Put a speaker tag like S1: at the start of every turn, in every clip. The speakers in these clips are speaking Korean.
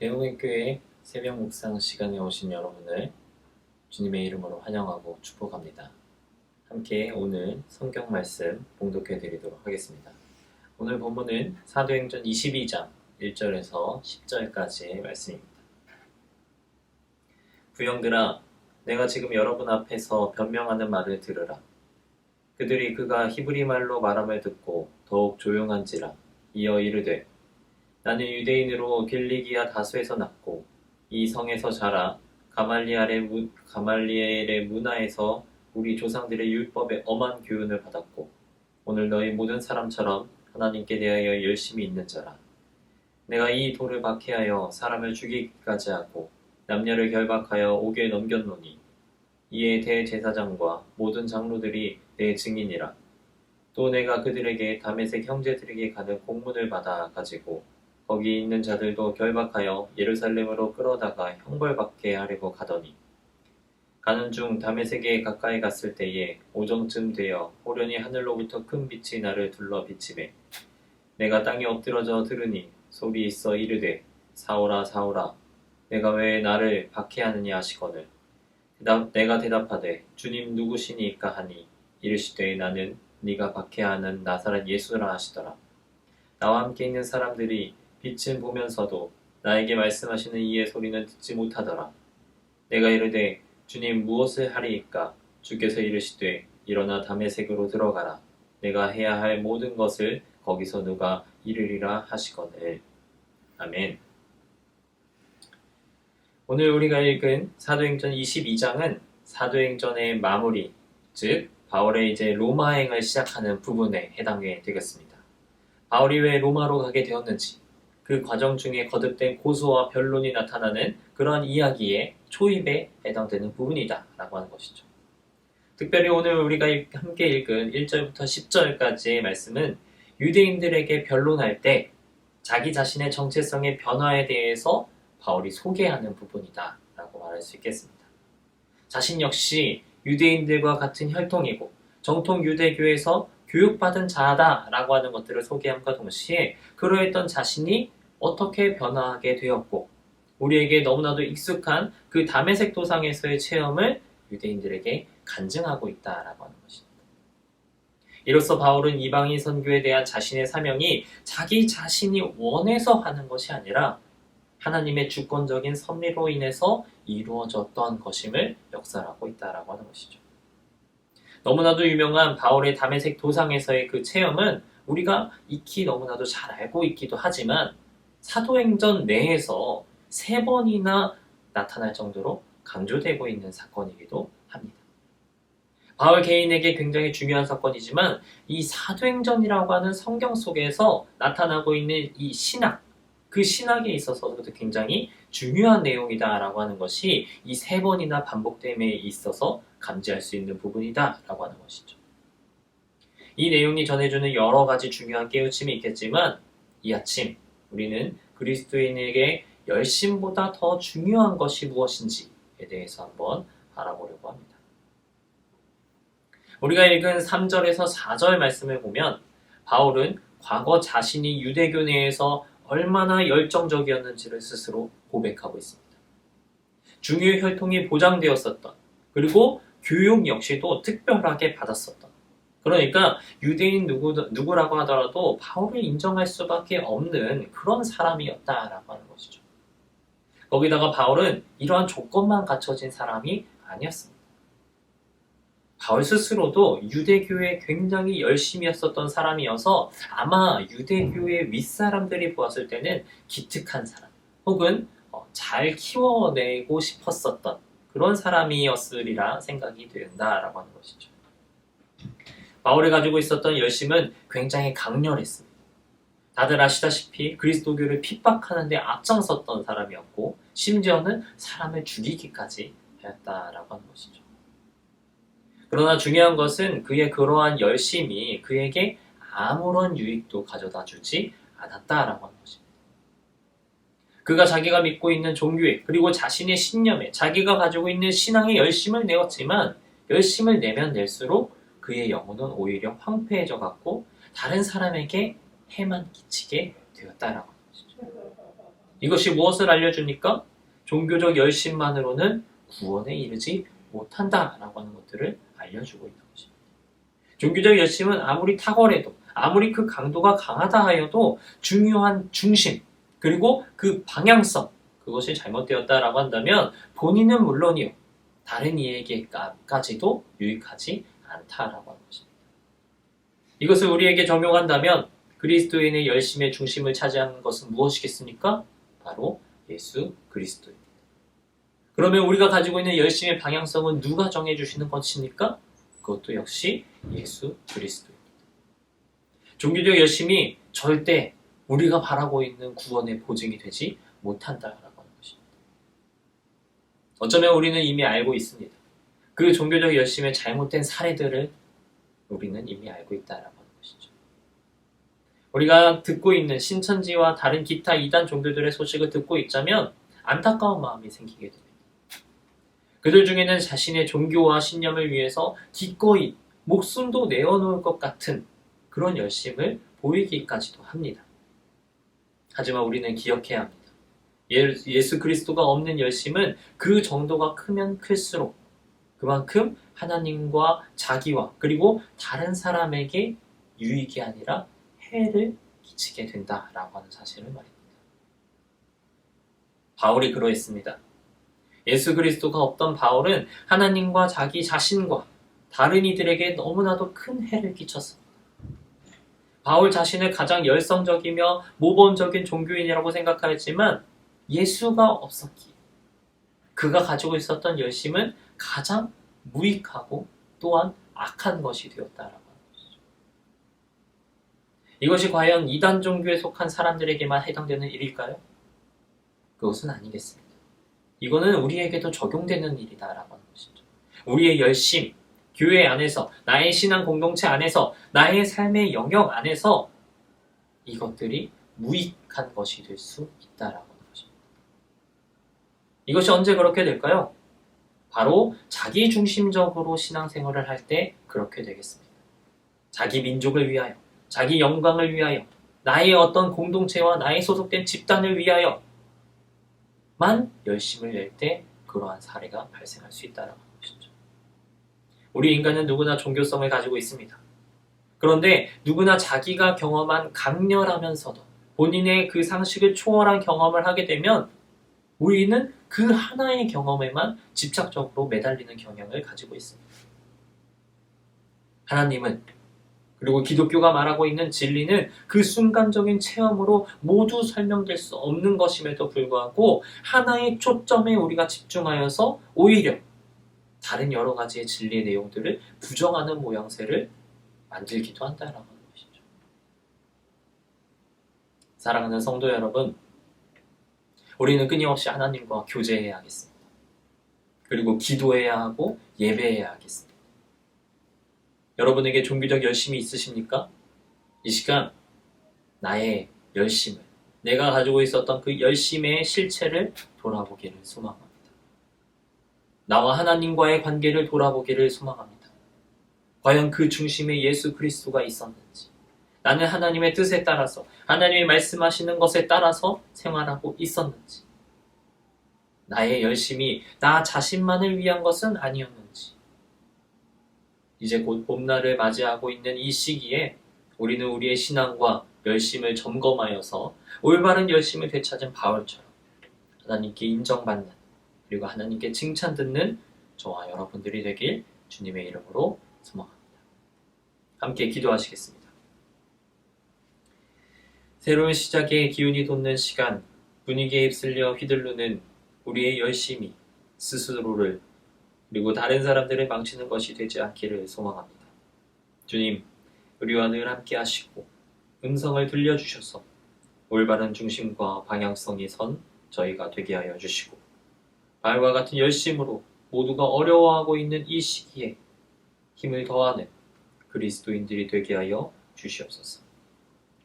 S1: 배우의 교회 새벽 묵상 시간에 오신 여러분을 주님의 이름으로 환영하고 축복합니다. 함께 오늘 성경 말씀 봉독해 드리도록 하겠습니다. 오늘 본문은 사도행전 22장 1절에서 10절까지의 말씀입니다. 부형들아, 내가 지금 여러분 앞에서 변명하는 말을 들으라. 그들이 그가 히브리 말로 말함을 듣고 더욱 조용한지라. 이어 이르되, 나는 유대인으로 길리기아 다소에서 났고 이 성에서 자라 가말리엘의 문화에서 우리 조상들의 율법에 엄한 교훈을 받았고 오늘 너희 모든 사람처럼 하나님께 대하여 열심히 있는 자라. 내가 이 돌을 박해하여 사람을 죽이기까지 하고 남녀를 결박하여 옥에 넘겼노니 이에 대제사장과 모든 장로들이 내 증인이라. 또 내가 그들에게 다메섹 형제들에게 가는 공문을 받아 가지고 거기 있는 자들도 결박하여 예루살렘으로 끌어다가 형벌받게 하려고 가더니 가는 중 다메섹에 가까이 갔을 때에 오정쯤 되어 호련히 하늘로부터 큰 빛이 나를 둘러 비치매 내가 땅에 엎드러져 들으니 소리 있어 이르되, 사울아 사울아 내가 왜 나를 박해하느냐 하시거늘 내가 대답하되, 주님 누구시니까 하니 이르시되, 나는 네가 박해하는 나사렛 예수라 하시더라. 나와 함께 있는 사람들이 빛을 보면서도 나에게 말씀하시는 이의 소리는 듣지 못하더라. 내가 이르되, 주님 무엇을 하리이까? 주께서 이르시되, 일어나 다메섹으로 들어가라. 내가 해야 할 모든 것을 거기서 누가 이르리라 하시거늘. 아멘. 오늘 우리가 읽은 사도행전 22장은 사도행전의 마무리, 즉 바울의 이제 로마행을 시작하는 부분에 해당이 되겠습니다. 바울이 왜 로마로 가게 되었는지, 그 과정 중에 거듭된 고소와 변론이 나타나는 그러한 이야기의 초입에 해당되는 부분이다 라고 하는 것이죠. 특별히 오늘 우리가 함께 읽은 1절부터 10절까지의 말씀은 유대인들에게 변론할 때 자기 자신의 정체성의 변화에 대해서 바울이 소개하는 부분이다 라고 말할 수 있겠습니다. 자신 역시 유대인들과 같은 혈통이고 정통 유대교에서 교육받은 자다 라고 하는 것들을 소개함과 동시에 그러했던 자신이 어떻게 변화하게 되었고 우리에게 너무나도 익숙한 그 다메섹 도상에서의 체험을 유대인들에게 간증하고 있다라고 하는 것입니다. 이로써 바울은 이방인 선교에 대한 자신의 사명이 자기 자신이 원해서 하는 것이 아니라 하나님의 주권적인 섭리로 인해서 이루어졌던 것임을 역설하고 있다라고 하는 것이죠. 너무나도 유명한 바울의 다메섹 도상에서의 그 체험은 우리가 익히 너무나도 잘 알고 있기도 하지만 사도행전 내에서 3번이나 나타날 정도로 강조되고 있는 사건이기도 합니다. 바울 개인에게 굉장히 중요한 사건이지만 이 사도행전이라고 하는 성경 속에서 나타나고 있는 이 신학, 그 신학에 있어서도 굉장히 중요한 내용이다라고 하는 것이 이 3번이나 반복됨에 있어서 감지할 수 있는 부분이다라고 하는 것이죠. 이 내용이 전해주는 여러 가지 중요한 깨우침이 있겠지만 이 아침 우리는 그리스도인에게 열심보다 더 중요한 것이 무엇인지에 대해서 한번 알아보려고 합니다. 우리가 읽은 3절에서 4절 말씀을 보면 바울은 과거 자신이 유대교 내에서 얼마나 열정적이었는지를 스스로 고백하고 있습니다. 중요 혈통이 보장되었었던, 그리고 교육 역시도 특별하게 받았었던, 그러니까 유대인 누구라고 하더라도 바울을 인정할 수밖에 없는 그런 사람이었다라고 하는 것이죠. 거기다가 바울은 이러한 조건만 갖춰진 사람이 아니었습니다. 바울 스스로도 유대교에 굉장히 열심히 했었던 사람이어서 아마 유대교의 윗사람들이 보았을 때는 기특한 사람 혹은 잘 키워내고 싶었었던 그런 사람이었으리라 생각이 된다라고 하는 것이죠. 바울이 가지고 있었던 열심은 굉장히 강렬했습니다. 다들 아시다시피 그리스도교를 핍박하는 데 앞장섰던 사람이었고 심지어는 사람을 죽이기까지 하였다라고 하는 것이죠. 그러나 중요한 것은 그의 그러한 열심이 그에게 아무런 유익도 가져다 주지 않았다라고 하는 것입니다. 그가 자기가 믿고 있는 종교에 그리고 자신의 신념에 자기가 가지고 있는 신앙에 열심을 내었지만 열심을 내면 낼수록 그의 영혼은 오히려 황폐해져 갔고 다른 사람에게 해만 끼치게 되었다라고 하는 것이죠. 이것이 무엇을 알려주니까? 종교적 열심만으로는 구원에 이르지 못한다라고 하는 것들을 알려주고 있는 것입니다. 종교적 열심은 아무리 탁월해도 아무리 그 강도가 강하다 하여도 중요한 중심 그리고 그 방향성 그것이 잘못되었다라고 한다면 본인은 물론이요 다른 이에게까지도 유익하지 않다라고 하는 것입니다. 이것을 우리에게 적용한다면 그리스도인의 열심의 중심을 차지하는 것은 무엇이겠습니까? 바로 예수 그리스도입니다. 그러면 우리가 가지고 있는 열심의 방향성은 누가 정해주시는 것입니까? 그것도 역시 예수 그리스도입니다. 종교적 열심이 절대 우리가 바라고 있는 구원의 보증이 되지 못한다라고 하는 것입니다. 어쩌면 우리는 이미 알고 있습니다. 그 종교적 열심의 잘못된 사례들을 우리는 이미 알고 있다라고 하는 것이죠. 우리가 듣고 있는 신천지와 다른 기타 이단 종교들의 소식을 듣고 있자면 안타까운 마음이 생기게 됩니다. 그들 중에는 자신의 종교와 신념을 위해서 기꺼이 목숨도 내어놓을 것 같은 그런 열심을 보이기까지도 합니다. 하지만 우리는 기억해야 합니다. 예수 그리스도가 없는 열심은 그 정도가 크면 클수록 그만큼 하나님과 자기와 그리고 다른 사람에게 유익이 아니라 해를 끼치게 된다라고 하는 사실을 말입니다. 바울이 그러했습니다. 예수 그리스도가 없던 바울은 하나님과 자기 자신과 다른 이들에게 너무나도 큰 해를 끼쳤습니다. 바울 자신을 가장 열성적이며 모범적인 종교인이라고 생각하였지만 예수가 없었기에 그가 가지고 있었던 열심은 가장 무익하고 또한 악한 것이 되었다라고 하는 것이죠. 이것이 과연 이단 종교에 속한 사람들에게만 해당되는 일일까요? 그것은 아니겠습니다. 이거는 우리에게도 적용되는 일이다라고 하는 것이죠. 우리의 열심, 교회 안에서, 나의 신앙 공동체 안에서, 나의 삶의 영역 안에서 이것들이 무익한 것이 될 수 있다라고 하는 것입니다. 이것이 언제 그렇게 될까요? 바로 자기 중심적으로 신앙생활을 할 때 그렇게 되겠습니다. 자기 민족을 위하여, 자기 영광을 위하여, 나의 어떤 공동체와 나의 소속된 집단을 위하여 만 열심을 낼 때 그러한 사례가 발생할 수 있다는 것이죠. 우리 인간은 누구나 종교성을 가지고 있습니다. 그런데 누구나 자기가 경험한 강렬하면서도 본인의 그 상식을 초월한 경험을 하게 되면 우리는 그 하나의 경험에만 집착적으로 매달리는 경향을 가지고 있습니다. 하나님은 그리고 기독교가 말하고 있는 진리는 그 순간적인 체험으로 모두 설명될 수 없는 것임에도 불구하고 하나의 초점에 우리가 집중하여서 오히려 다른 여러 가지의 진리의 내용들을 부정하는 모양새를 만들기도 한다는 것이죠. 사랑하는 성도 여러분, 우리는 끊임없이 하나님과 교제해야 하겠습니다. 그리고 기도해야 하고 예배해야 하겠습니다. 여러분에게 종교적 열심이 있으십니까? 이 시간 나의 열심을, 내가 가지고 있었던 그 열심의 실체를 돌아보기를 소망합니다. 나와 하나님과의 관계를 돌아보기를 소망합니다. 과연 그 중심에 예수 그리스도가 있었는지, 나는 하나님의 뜻에 따라서, 하나님이 말씀하시는 것에 따라서 생활하고 있었는지, 나의 열심이 나 자신만을 위한 것은 아니었는지, 이제 곧 봄날을 맞이하고 있는 이 시기에 우리는 우리의 신앙과 열심을 점검하여서 올바른 열심을 되찾은 바울처럼 하나님께 인정받는 그리고 하나님께 칭찬 듣는 저와 여러분들이 되길 주님의 이름으로 소망합니다. 함께 기도하시겠습니다. 새로운 시작의 기운이 돋는 시간, 분위기에 휩쓸려 휘둘르는 우리의 열심이 스스로를 그리고 다른 사람들을 망치는 것이 되지 않기를 소망합니다. 주님, 우리와 늘 함께 하시고 음성을 들려주셔서 올바른 중심과 방향성이 선 저희가 되게 하여 주시고 바울과 같은 열심으로 모두가 어려워하고 있는 이 시기에 힘을 더하는 그리스도인들이 되게 하여 주시옵소서.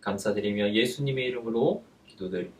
S1: 감사드리며 예수님의 이름으로 기도드립니다.